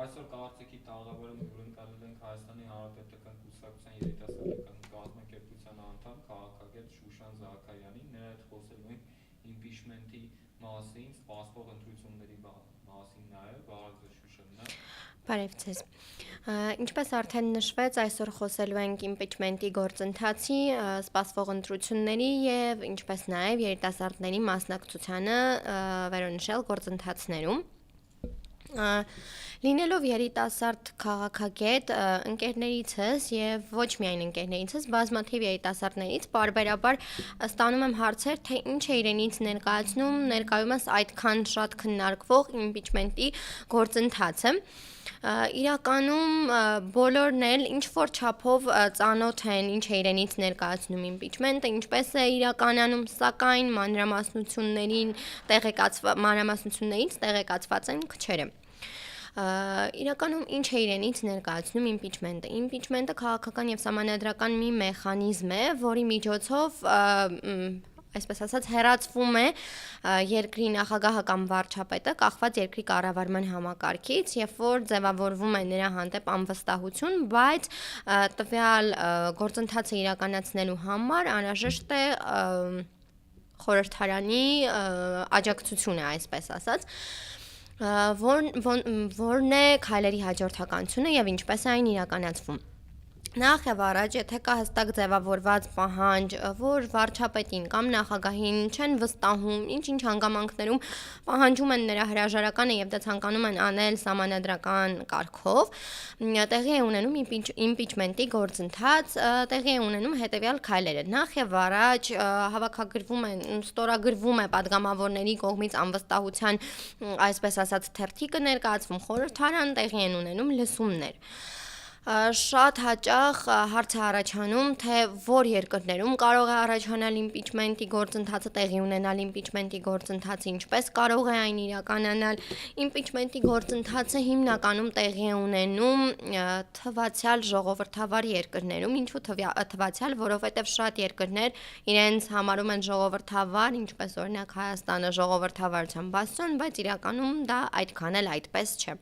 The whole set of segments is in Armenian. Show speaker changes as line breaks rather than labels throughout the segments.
Այսօր կարծիքի տաղավարում հյուրընկալել ենք Հայաստանի Հանրապետական Կուսակցության երիտասարդական կազմակերպության անդամ քաղաքագետ Շուշան Զաքարյանին, նրա հետ խոսելու ենք իմպիչմենտի մասին, սպասվող ընտրությունների մասին նաև, բարև ձեզ Շուշան։
Բարև ձեզ։ Ինչպես արդեն նշվեց, այսօր խոսելու ենք իմպիչմենտի գործընթացի, սպասվող ընտրությունների եւ ինչպես նաև երիտասարդների մասնակցությանը վերոնշյալ գործընթացներում։ Լինելով երիտասարդ քաղաքագետ ընկերներիցս եւ ոչ միայն ընկերներիցս, բազմաթիվ երիտասարդներից բարբերաբար ստանում եմ հարցեր, թե ինչ է իրենից ներկայացնում ներկայումս այդքան շատ քննարկվող իմպիչմենտի գործընթացը։ Իրականում բոլորն էլ ինչ որ չափով ծանոթ են ինչ է իրենից ներկայացնում իմպիչմենտը, ինչպես է իրականանում, սակայն մանրամասնություններից տեղեկացված են քչերը։ Իրականում ինչ է իրենից ներկայացնում իմպիչմենտը։ Իմպիչմենտը քաղաքական եւ սահմանադրական մի մեխանիզմ է, որի միջոցով այսպես ասած հեռացվում է երկրի նախագահը կամ վարչապետը կախված երկրի կառավարման համակարգից, երբ որ ձևավորվում է նրա հանդեպ անվստահություն, բայց տվյալ գործընթացը իրականացնելու համար անհրաժեշտ է խորհրդարանի աջակցությունը, այսպես ասած, որն է քայլերի հաջորդականությունը եւ ինչպես է այն իրականացվում։ Նախ եւ առաջ, եթե կա հստակ ձևավորված պահանջ, որ վարչապետին կամ նախագահին չեն վստահում, ինչ հանգամանքներում պահանջում են նրա հրաժարականը եւ դա ցանկանում են անել սահմանադրական կարգով, տեղի է ունենում իմպիչմենտի գործընթաց, տեղի է ունենում հետեւյալ քայլերը։ Նախ եւ առաջ ստորագրվում է падգամավորների կողմից անվստահության, այսպես ասած, թերթիկը ներկայացվում խորհրդարան, տեղի են ունենում լսումներ։ Շատ հաճախ հարց է առաջանում, թե որ երկրներում կարող է առաջանալ իմպիչմենտի գործընթացը, տեղի ունենալ իմպիչմենտի գործընթացը, ինչպես կարող է այն իրականանալ։ Իմպիչմենտի գործընթացը հիմնականում տեղի է ունենում թվացյալ ժողովրդավար երկրներում, ինչու թվացյալ, որովհետև շատ երկրներ իրենց համարում են ժողովրդավար, ինչպես օրինակ Հայաստանը ժողովրդավարության բաստիոն, բայց իրականում դա այդքան էլ այդպես չէ։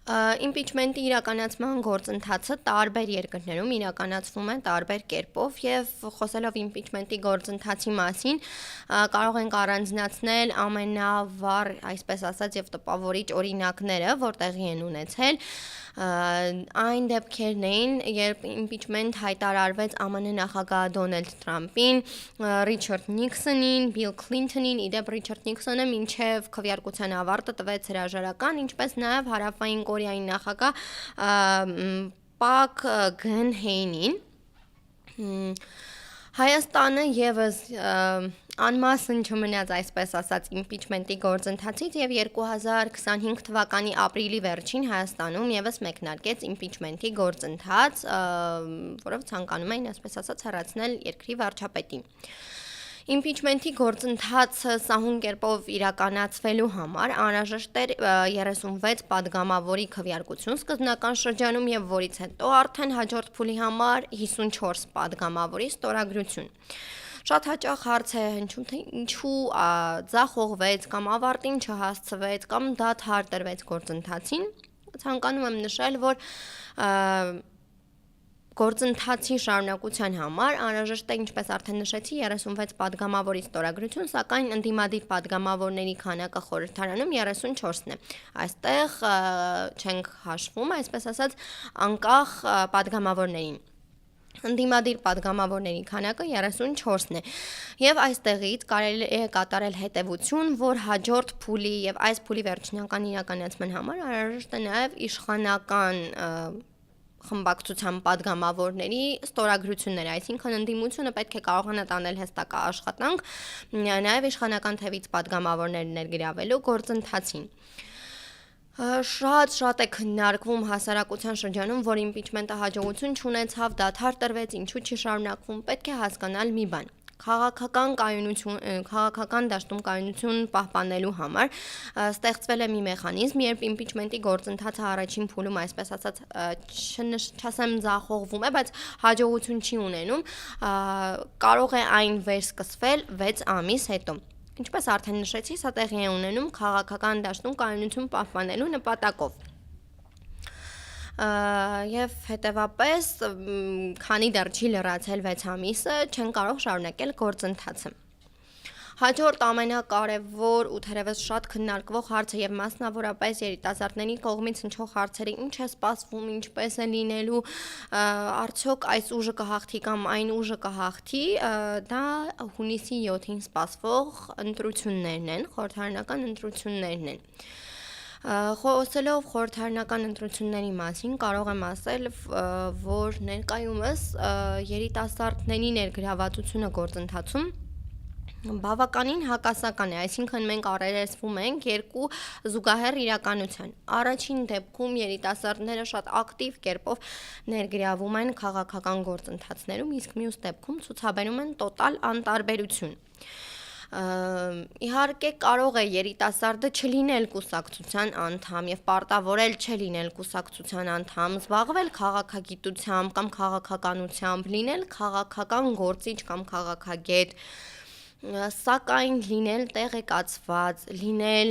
Իմպիչմենտի իրականացման գործընթացը տարբեր երկրներում իրականացվում է տարբեր կերպով եւ խոսելով իմպիչմենտի գործընթացի մասին կարող ենք առանձնացնել ամենավառ, այսպես ասած, եւ տպավորիչ օրինակները, որ տեղի են ունեցել։ Այն դեպքերն էին, երբ իմպիչմենտ հայտարարվեց ԱՄՆ նախագահ Դոնալդ Թրամփին, Ռիչարդ Նիքսոնին, Բիլ Քլինթոնին, իդեպ Ռիչարդ Նիքսոնը մինչև քվեարկության ավարտը տվեց հրաժարական, ինչպես նաև Հարավային Կորեայի նախագահ Պակ Գընհեյին։ Հայաստանը եւս անմասն չմնաց, այսպես ասած, իմպիչմենտի գործընթացից եւ 2025 թվականի ապրիլի վերջին Հայաստանում եւս մեկնարկեց իմպիչմենտի գործընթաց, որով ցանկանում էին, այսպես ասած, հեռացնել երկրի վարչապետին։ Իմպիչմենտի գործընթացը սահուն կերպով իրականացվելու համար անհրաժեշտ էր 36 падգամավորի քվեարկություն սկզբնական շրջանում եւ որից հետո արդեն հաջորդ փուլի համար 54 падգամավորի ստորագրություն։ Շատ հաճախ հարց է հնչում, թե ինչու ձախողվեց կամ ավարտին չհասցվեց կամ դադար տրվեց գործընթացին։ Ցանկանում եմ նշել, որ գործընթացի շարունակության համար անհրաժեշտ է, ինչպես արդեն նշեցի, 36 падգամավորի ստորագրություն, սակայն ընդդիմադիր падգամավորների քանակը խորհրդարանում 34-ն է։ Այստեղ չենք հաշվում, այսպես ասած, անկախ падգամավորներին։ Ընդդիմադիր падգամավորների քանակը 34-ն է։ Եվ այստեղից կարելի է կատարել հետևություն, որ հաջորդ փուլի եւ այս փուլի վերջնական իրականացման համար անհրաժեշտ է նաեւ իշխանական խմբակցության падգամավորների ստորագրությունները, այսինքն ընդդիմությունը պետք է կարողանա տանել հստակ աշխատանք նաև իշխանական թևից падգամավորներ ներգրավելու գործընթացին։ Շատ է քննարկվում հասարակության շրջանում, որ իմպիչմենտը հաջողություն չունեցավ, դադար տրվեց, ինչու չի շարունակվում, պետք է հասկանալ մի բան։ Քաղաքական դաշտում կայունություն պահպանելու համար ստեղծվել է մի մեխանիզմ, երբ իմպիչմենտի գործընթացը առաջին փուլում, այսպես ասած, չասեմ ձախողվում է, բայց հաջողություն չի ունենում, կարող է այն վերսկսվել 6 ամիս հետո։ Ինչպես արդեն նշեցի, սա տեղի է ունենում քաղաքական դաշտում կայունություն պահպանելու նպատակով։ Եվ հետևապես, քանի դեռ չի լրացել 6 ամիսը, չեն կարող շարունակել գործընթացը։ Հաջորդ ամենակարևոր ու թերևս շատ քննարկվող հարցը եւ մասնավորապես երիտասարդների կողմից հնչող հարցերը ինչ է սպասվում, ինչպես է լինելու, արդյոք այս ուժը կհաղթի կամ այն ուժը կհաղթի, դա հունիսի 7-ին սպասվող ընտրություններն են, խորհրդարանական ընտրություններն են։ Խոսելով խորհրդարանական ընտրությունների մասին կարող եմ ասել, որ ներկայումս երիտասարդների ներգրավվածությունը գործընթացում բավականին հակասական է, այսինքն մենք առերեսվում ենք երկու զուգահեռ իրականության։ Առաջին դեպքում երիտասարդները շատ ակտիվ կերպով ներգրավում են քաղաքական գործընթացներում, իսկ մյուս դեպքում ցուցաբերում են տոտալ անտարբերություն։ Իհարկե կարող է երիտասարդը չլինել կուսակցության անդամ եւ պարտավորել չլինել կուսակցության անդամ, զբաղվել քաղաքագիտությամբ կամ քաղաքականությամբ, լինել քաղաքական գործիչ կամ քաղաքագետ, սակայն լինել տեղեկացված, լինել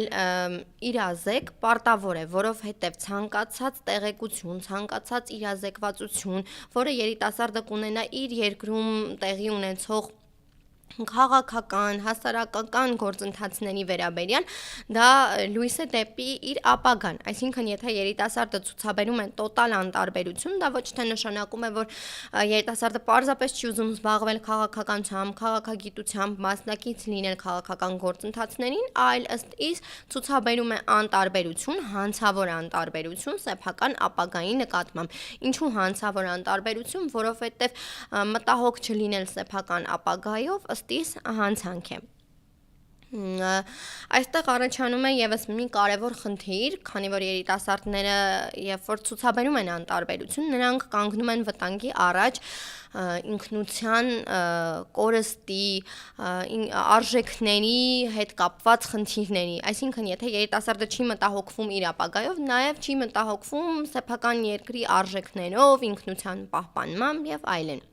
իրազեկ պարտավոր է, որովհետև ցանկացած տեղեկություն, ցանկացած իրազեկվածություն, որը երիտասարդը կունենա իր երկրում տեղի ունեցող քաղաքական, հասարակական գործընթացների վերաբերյալ, դա լույս է դեպի իր ապագան։ Այսինքն, եթե երիտասարդը ցուցաբերում է տոտալ անտարբերություն, դա ոչ թե նշանակում է, որ երիտասարդը պարզապես չի ուզում զբաղվել քաղաքականությամբ, քաղաքագիտությամբ, մասնակից լինել քաղաքական գործընթացներին, այլ ըստ իս ցուցաբերում է անտարբերություն, հանցավոր անտարբերություն սեփական ապագայի նկատմամբ։ Ինչու հանցավոր անտարբերություն, որովհետև մտահոգ չլինել սեփական ապագայով ըստ իս հանցանք է։ Այստեղ առաջանում է եւս մի կարևոր խնդիր, քանի որ երիտասարդները, երբ որ ցուցաբերում են անտարբերություն, նրանք կանգնում են վտանգի առաջ ինքնության, կորստի, արժեքների հետ կապված խնդիրների։ Այսինքն, եթե երիտասարդը չի մտահոգվում իր ապագայով, նաեւ չի մտահոգվում սեփական երկրի արժեքներով, ինքնության պահպանմամբ եւ այլն։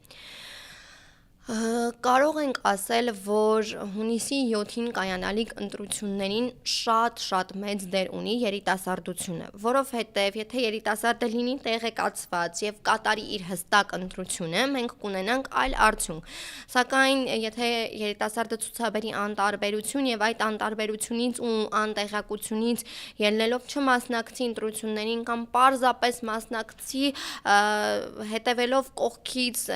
Կարող ենք ասել, որ հունիսի 7-ին կայանալիք ընտրություններին շատ մեծ դեր ունի երիտասարդությունը, որովհետև եթե երիտասարդը լինի տեղեկացված եւ կատարի իր հստակ ընտրությունը, մենք կունենանք այլ արդյունք։ Սակայն եթե երիտասարդը ցուցաբերի անտարբերություն եւ այդ անտարբերությունից ու անտեղյակությունից ելնելով չմասնակցի ընտրություններին կամ պարզապես մասնակցի հետևելով կողքից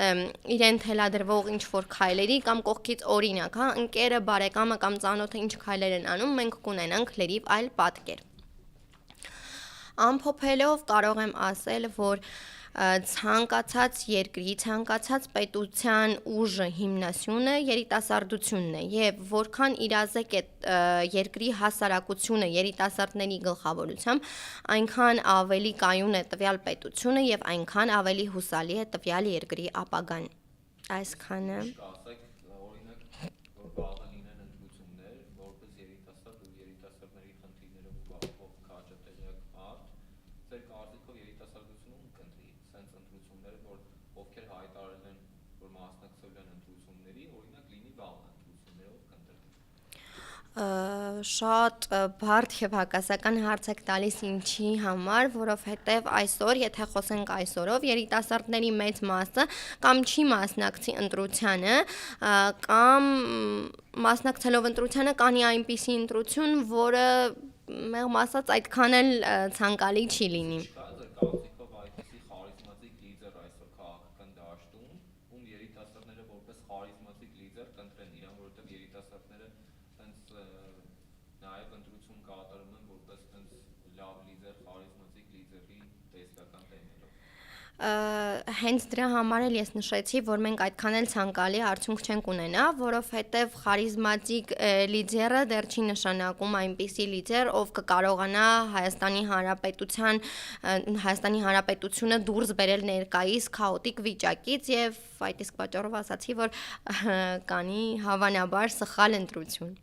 իրեն թելադրվող ինչ-որ քայլերի կամ կողքից օրինակ, ընկերը, բարեկամը կամ ծանոթը ինչ քայլեր են անում, մենք կունենանք լրիվ այլ պատկեր։ Ամփոփելով կարող եմ ասել, որ ցանկացած երկրի, ցանկացած պետության ուժը հիմնասյունը երիտասարդությունն է եւ որքան իրազեկ է երկրի հասարակությունը երիտասարդների գլխավորությամբ, այնքան ավելի կայուն է տվյալ պետությունը եւ այնքան ավելի հուսալի է տվյալ երկրի ապագան։ Այսքանը։
Ասեք, օրինակ, որ վաղը լինեն ընտրություններ, որպես երիտասարդ ու երիտասարդների խնդիրներով զբաղվող քաջատեղյակ մարդ, ձեր կարծիքով երիտասարդությունը ում կընտրի սենց ընտրությունները, որ ովքեր հայտարարել են, որ մասնակցել են ընտրությունների, օրինակ լինի վաղը ընտրությունները, ով կընտրի։
Շատ բարդ եւ հակասական հարց եք տալիս ինչի համար, որովհետեւ այսօր, եթե խոսենք այսօրով, երիտասարդների մեծ մասը կամ չի մասնակցի ընտրությանը, կամ մասնակցելով ընտրությանը կանի այնպիսի ընտրություն, որը մեղմ ասած այդքան էլ ցանկալի չի լինի։
Կարծիքով այդպիսի խարիզմատիկ լիդեր այսօր քաղաքական դաշտում, ում երիտասարդները որպես խարիզմատիկ լիդեր կընտրեն իրան, որովհետև երիտասարդները հենց նաև ընտրություն կատարում են որպես հենց լավ լիդեր, խարիզմատիկ լիդերի տեսլական տեմերով։
Հենց դրա համար էլ ես նշեցի, որ մենք այդքան էլ ցանկալի արդյունք չենք ունենա, որովհետև խարիզմատիկ լիդերը դեռ չի նշանակում այնպիսի լիդեր, ով կկարողանա Հայաստանի Հանրապետությունը դուրս բերել ներկայիս քաոտիկ վիճակից եւ այդ իսկ պատճառով ասացի, որ կանի հավանաբար սխալ ընտրություն։